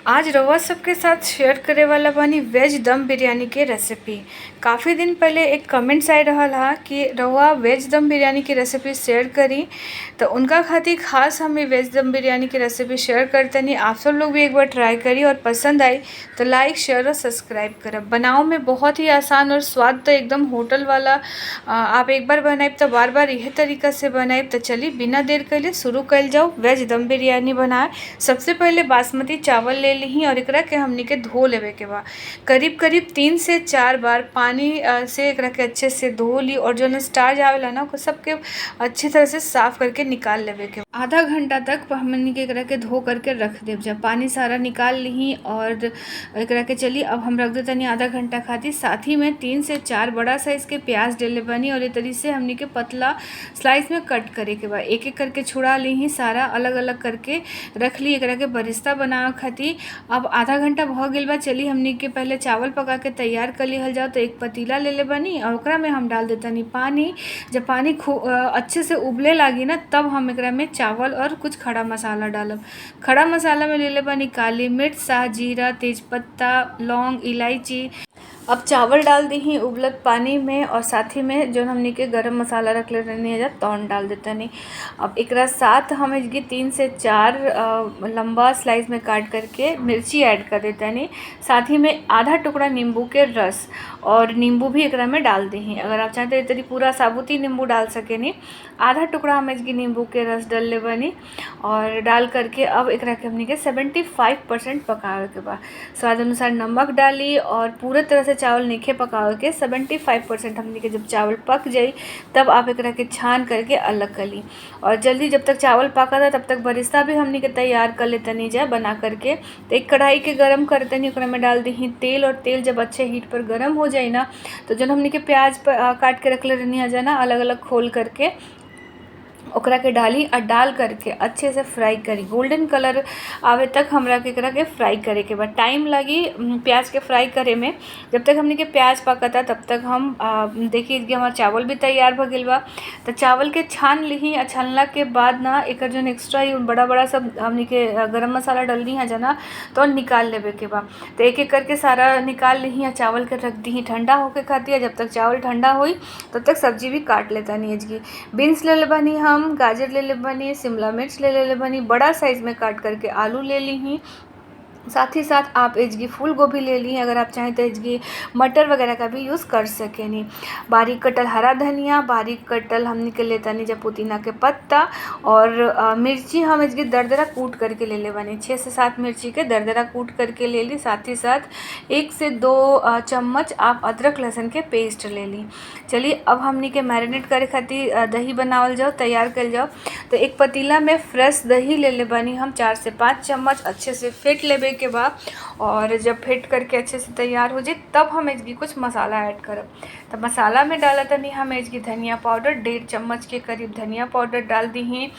आज रउआ सबके साथ शेयर करे वाला बानी वेज दम बिरयानी के रेसिपी। काफ़ी दिन पहले एक कमेंट्स आए रहल हा कि रउआ वेज दम बिरयानी की रेसिपी शेयर करी, तो उनका खातिर खास हम ये वेज दम बिरयानी की रेसिपी शेयर करतनी। आप सब लोग भी एक बार ट्राई करी और पसंद आई तो लाइक शेयर और सब्सक्राइब करब। बनाओ में बहुत ही आसान और स्वाद तो एकदम होटल वाला। आप एक बार बनाइब तो बार बार यह तरीका से बनाइब। तो चलिए बिना देर कैले शुरू कल जाओ वेज दम बिरयानी बनाए। सबसे पहले बासमती चावल ले ली और एकरा के हमनी के धो लेवे के बा। करीब करीब 3 से 4 बार पानी से एकरा के अच्छे से धो ली और जो स्टार्च आवेला ना उसको सबके अच्छी तरह से साफ करके निकाल लेवे के। आधा घंटा तक हमनी के एकरा के धो करके रख देव। जब पानी सारा निकाल ली और एकरा के चली अब हम रख देतनी आधा घंटा खातिर। साथ ही में 3 से 4 बड़ा साइज के प्याज डाले बनी और ये तरीके से हमनी के पतला स्लाइस में कट करे के बा। एक एक करके छुड़ा ली सारा अलग अलग करके रख ली एकरा के बरिस्ता बनावे खातिर। अब आधा घंटा भ गइल बा। चली हमनी के पहले चावल पका के तैयार कर लिहल जाओ। तो एक पतीला ले ले बनी और ओकरा में हम डाल देतनी पानी। जब पानी अच्छे से उबले लागी ना तब हम एकरा में चावल और कुछ खड़ा मसाला डालब। खड़ा मसाला में ले ले बनी काली मिर्च, साह जीरा, तेजपत्ता, लौंग, इलायची। अब चावल डाल दी ही उबलत पानी में और साथ ही में जो हमनी के गरम मसाला रख ले रहनी है तौन डाल देतनी। अब एकरा साथ हम इसकी 3 से 4 लंबा स्लाइस में काट करके मिर्ची ऐड कर देतनी। साथ ही में आधा टुकड़ा नींबू के रस और नींबू भी एकरा में डाल दी ही। अगर आप चाहते तो पूरा साबुती नींबू डाल सकेनी। आधा टुकड़ा हम इसकी नींबू के रस डाल ले बनी और डाल करके अब एकरा के हमनी के 75% पकावे के बाद स्वाद अनुसार नमक डाली और पूरे तरह से चावल नीचे पकावे के 75% हमनी के जब चावल पक जाई तब आप एकरा के छान करके अलग कर ली। और जल्दी जब तक चावल पका था तब तक बरिस्ता भी हमनी के तैयार कर लेतनी जा बना करके। तो एक कढ़ाई के गरम करतनी ओकरा में डाल दी तेल और तेल जब अच्छे हीट पर गरम हो जाए ना तो जब हमनी के प्याज काट के रख ले रहनी है जाना अलग अलग खोल करके ओकरा के डाली और डाल करके अच्छे से फ्राई करी। गोल्डन कलर आवे तक हमरा के एकरा के फ्राई करे के बाद टाइम लगी प्याज के फ्राई करे में। जब तक हमनी के प्याज पकता तब तक हम देखिए कि हमारा चावल भी तैयार हो गइल बा। तो चावल के छान ली और छानला के बाद ना एक जो एक्स्ट्रा बड़ा बड़ा सब हमनी के गरम मसाला डल दी है जना तो निकाल लेवे के बा। तो एक एक करके सारा निकाल ली और चावल के रख दी ठंडा होके खाती है। जब तक चावल ठंडा हुई तब तक सब्जी भी काट लेता नहीं है। बीन्स ले बनी हम गाजर ले ले बनी, शिमला मिर्च ले ले बनी, बड़ा साइज में काट करके आलू ले ली ही। साथ ही साथ आप इसकी फूल गोभी ले ली अगर आप चाहें तो इसकी मटर वगैरह का भी यूज़ कर सकें। नहीं बारीक कटल हरा धनिया, बारीक कटल हमने के लेता नहीं जब पुदीना के पत्ता और मिर्ची हम इसकी दरदरा कूट करके ले बनी। 6 से 7 मिर्ची के दरदरा कूट करके ले ली। साथ ही साथ 1 से 2 चम्मच आप अदरक लहसुन के पेस्ट ले ली। चलिए अब हमने के मैरिनेट करे खातिर दही बनावल जाओ तैयार कर जाओ। तो एक पतीला में फ्रेश दही ले बनी हम 4 से 5 चम्मच अच्छे से फेंट लेबे के बाद और जब फेंट करके अच्छे से तैयार हो जाए तब हम इसकी कुछ मसाला ऐड करब। तो मसाला में डाला तनी हम इसकी धनिया पाउडर 1.5 चम्मच के करीब धनिया पाउडर डाल दी ही।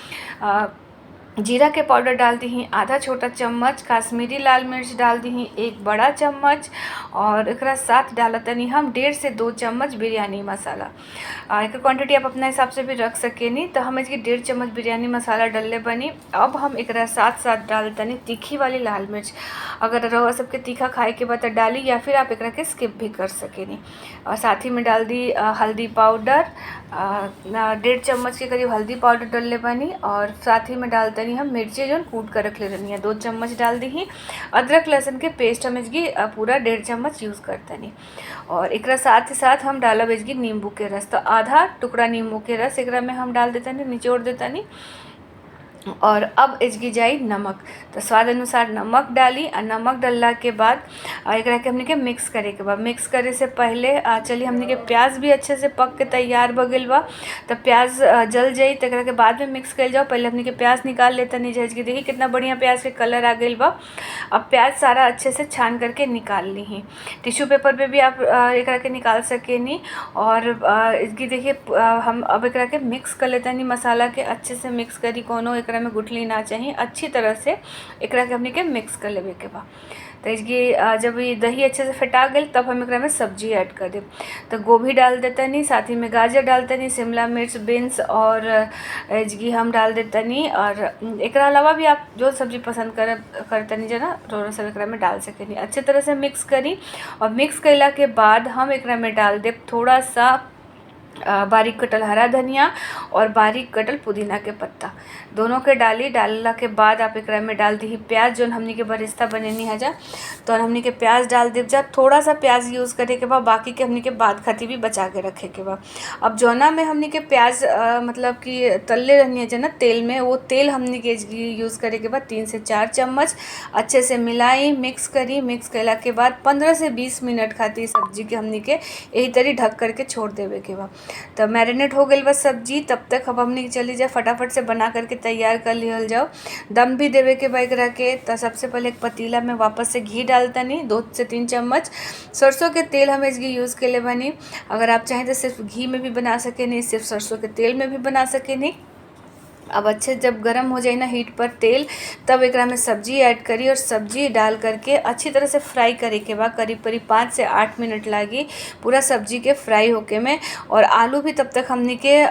जीरा के पाउडर डाल दी ही आधा छोटा चम्मच, काश्मीरी लाल मिर्च डाल दी ही 1 बड़ा चम्मच और एक साथ डाला तनी हम 1.5 से 2 चम्मच बिरयानी मसाला। एक क्वांटिटी आप अपने हिसाब से भी रख सकेनी। तो हम इसकी 1.5 चम्मच बिरयानी मसाला डलले बनी। अब हम एक साथ साथ डाल तनी तीखी वाली लाल मिर्च। अगर रवा सबके तीखा खाए के बाद डाली या फिर आप एक के स्किप भी कर सकेनी। और साथ ही में डाल दी हल्दी पाउडर 1.5 चम्मच के करीब हल्दी पाउडर डलले बनी और साथ ही में डालते हम मिर्ची जो कूट कर रख ले रही है 2 चम्मच डाल दी ही। अदरक लहसुन के पेस्ट हम इसकी पूरा 1.5 चम्मच यूज़ करते नहीं। और एक साथ ही साथ हम डालब इसकी नींबू के रस। तो आधा टुकड़ा नींबू के रस एक में हम डाल देते नहीं, निचोड़ देता नहीं। और अब इसकी जाई नमक। तो स्वाद अनुसार नमक डाली और नमक डालला के बाद एक के हमने के मिक्स करे के बाद मिक्स करे से पहले चलिए हमने के प्याज भी अच्छे से पक के तैयार हो गइल बा। तो प्याज जल जाई तो के बाद में मिक्स कर जाओ। पहले हमने के प्याज निकाल लेते नहीं जाए कि देखिए कितना बढ़िया प्याज के कलर आ गइल बा। अब प्याज सारा अच्छे से छान करके निकाल ली ही। टिश्यू पेपर पे भी आप एक के निकाल सके नहीं। और इसकी देखिए हम अब एक के मिक्स कर लेते नहीं मसाला के अच्छे से मिक्स करी कोनो एक एकरा में गुठली ना चाहिए। अच्छी तरह से एकरा के हमनी के मिक्स कर लेवे के बा। तो इसकी जब ये दही अच्छे से फेटा गई तब हम एकरा में सब्जी ऐड कर देब। तो गोभी डाल देतनी, साथ ही में गाजर डालतनी, शिमला मिर्च, बीन्स और इसकी हम डाल देतनी। और एकरा अलावा भी आप जो सब्जी पसंद करतनी जो ना तो सब एकरा में डाल सकेनी। अच्छे तरह से मिक्स करी और मिक्स कैला के बाद हम एकरा में डाल देब थोड़ा सा बारीक कटल हरा धनिया और बारीक कटल पुदीना के पत्ता, दोनों के डालला के बाद आप एकरा में डाल दी प्याज जो हमनी के बरिस्ता बनेनी है जा। तो हमनी के प्याज डाल देव जा। थोड़ा सा प्याज यूज़ करे के बाद बाकी के हमनी के बाद खाती भी बचा के रखे के बाद। अब जौना में हमनी के प्याज मतलब कि तलले रहनी है ना तेल में, वो तेल हमनी के यूज़ करे के बाद 3 से 4 चम्मच अच्छे से मिलाई, मिक्स करी। मिक्स कैला के बाद 15 से 20 मिनट खाती सब्जी के हमनी के यही तरी ढक करके छोड़ देवे के बाद। तो मैरिनेट हो गई बस सब्जी। तब तक अब हमने चली जाए फटाफट से बना करके तैयार कर लियल जाओ। दम भी देवे के बैग रख के। तो सबसे पहले एक पतीला में वापस से घी डालतनी 2 से 3 चम्मच। सरसों के तेल हम इसकी यूज़ के लिए बनी। अगर आप चाहें तो सिर्फ घी में भी बना सके नहीं, सिर्फ सरसों के तेल में भी बना सके नहीं। अब अच्छे जब गरम हो जाए ना हीट पर तेल, तब एकरा में सब्जी ऐड करी और सब्जी डाल करके अच्छी तरह से फ्राई करे के बाद करीब 5 से 8 मिनट लागी पूरा सब्जी के फ्राई होके में। और आलू भी तब तक हमनी के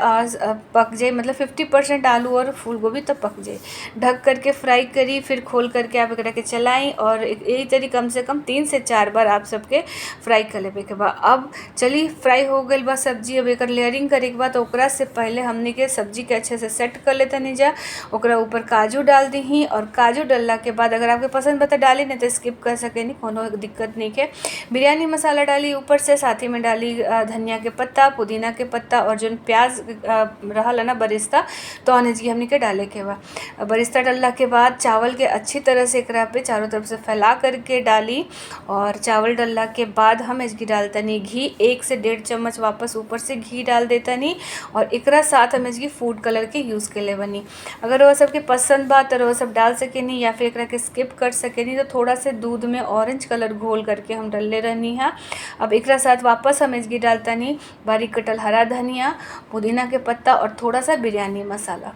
पक जाए, मतलब 50% आलू और फूल गोभी तब पक जाए। ढक करके फ्राई करी, फिर खोल करके आप एकरा के चलाई और यही तरी कम से कम 3 से 4 बार आप सबके फ्राई कर लेवे के बाद। अब चली फ्राई हो गई बा सब्जी। अब एक लेयरिंग करे के बाद ओकरा से पहले हमनी के सब्जी के अच्छे से सेट कर तनी जा। ओकरा ऊपर काजू डाल दी और काजू डालला के बाद अगर आपके पसंद बता डाली नहीं तो स्किप कर सके नहीं, कोनो दिक्कत नहीं है। बिरयानी मसाला डाली ऊपर से, साथ ही में डाली धनिया के पत्ता, पुदीना के पत्ता और जो प्याज रहल ना बरिस्ता तो अनजी हमनी के डाले के बाद। बरिस्ता डालला के बाद चावल के अच्छी तरह से एकरा पे चारों तरफ से फैला करके डाली। और चावल डालला के बाद हम इसकी डालतनी घी 1 से 1.5 चम्मच वापस ऊपर से घी डाल देतनी। और एकरा साथ हम इसकी फूड कलर के यूज़ के लिए बनी। अगर वो सबके पसंद बा तो वो सब डाल सके नहीं, या फिर एकरा के स्किप कर सके नहीं। तो थोड़ा से दूध में ऑरेंज कलर घोल करके हम डालले रहनी है। अब एकरा साथ वापस हम इसकी डालतनी बारीक कटल हरा धनिया, पुदीना के पत्ता और थोड़ा सा बिरयानी मसाला।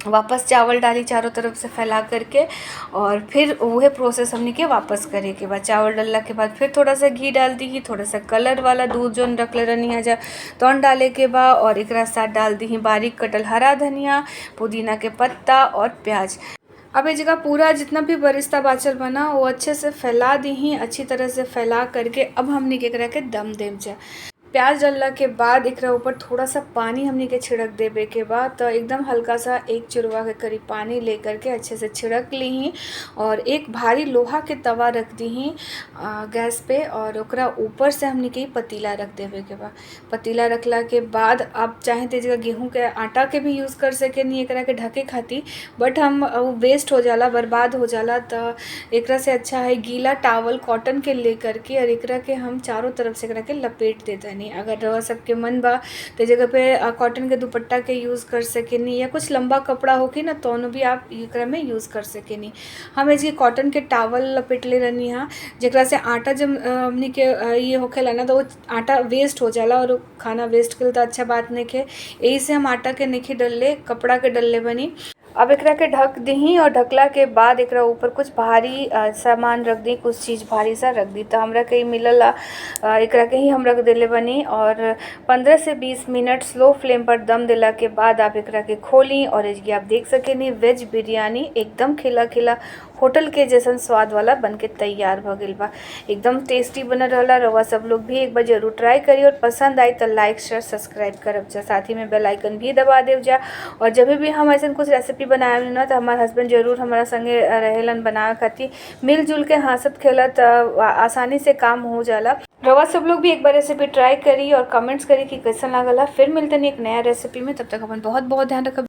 वापस चावल डाली चारों तरफ से फैला करके और फिर वह प्रोसेस हमने के वापस करे के बाद चावल डालने के बाद फिर थोड़ा सा घी डाल दी, थोड़ा सा कलर वाला दूध जो रख ले रहनी है जा तो डाले के बाद। और एक साथ डाल दी बारीक कटल हरा धनिया, पुदीना के पत्ता और प्याज। अब ये जगह पूरा जितना भी बरिस्ता बाचल बना वो अच्छे से फैला दी, अच्छी तरह से फैला करके अब हमने के करा के दम देव जा। प्याज डालने के बाद एकरा ऊपर थोड़ा सा पानी हमनी के छिड़क देवे के बाद तो एकदम हल्का सा 1 चुरवा के करीब पानी लेकर के अच्छे से छिड़क ली। और एक भारी लोहा के तवा रख दी गैस पे और ओकरा ऊपर से हमनी के पतीला रख देवे के बाद। पतीला रखला के बाद आप चाहें तो जगह गेहूं के आटा के भी यूज़ कर सके नहीं एकरा के ढके खाती, बट हम वो वेस्ट हो जाला, बर्बाद हो जाला। तो एकरा से अच्छा है गीला टावल कॉटन के ले करके और एकरा के हम चारों तरफ से एकरा के लपेट देते हैं। अगर रवा सबके मन बा तो जगह पे कॉटन के दुपट्टा के यूज़ कर सके नहीं, या कुछ लंबा कपड़ा होके ना तो भी आप एकरा में यूज़ कर सके नहीं। हम इसकी कॉटन के टावल लपेट ले रहनी है जरा से आटा जब हमनी के ये होखेला ना तो वो आटा वेस्ट हो जाला और खाना वेस्ट के तो अच्छा बात नहीं है। यही से हम आटा के नहीं डलले, कपड़ा के डलले बनी। अब एकरा के ढक दी और ढकला के बाद एकरा ऊपर कुछ भारी सामान रख दी, कुछ चीज़ भारी सा रख दी। तो हमरा के मिलल एकरा के ही हम रख देले बनी। और 15 से 20 मिनट स्लो फ्लेम पर दम दिला के बाद आप एकरा के खोली और इसकी आप देख सकेनी वेज बिरयानी एकदम खिला खिला होटल के जैसन स्वाद वाला बनके तैयार भ गइल बा। एकदम टेस्टी बनल रहला। रवा सब लोग भी एक बार जरूर ट्राई करी और पसंद आई तो लाइक शेयर सब्सक्राइब करब जा, साथ ही में बेल आइकन भी दबा देव जा। और जब भी हम ऐसा कुछ रेसिपी बनाए ना तो हमारे हस्बैंड जरूर हमारा संगे रहेलन बनावे खातिर। मिलजुल के हंसत खेलत आसानी से काम हो जाला। रवा सब लोग भी एक बार रेसिपी ट्राई करी और कमेंट्स करी कि कैसा लागला। फिर मिलते नहीं एक नया रेसिपी में, तब तक अपन बहुत बहुत ध्यान रखब।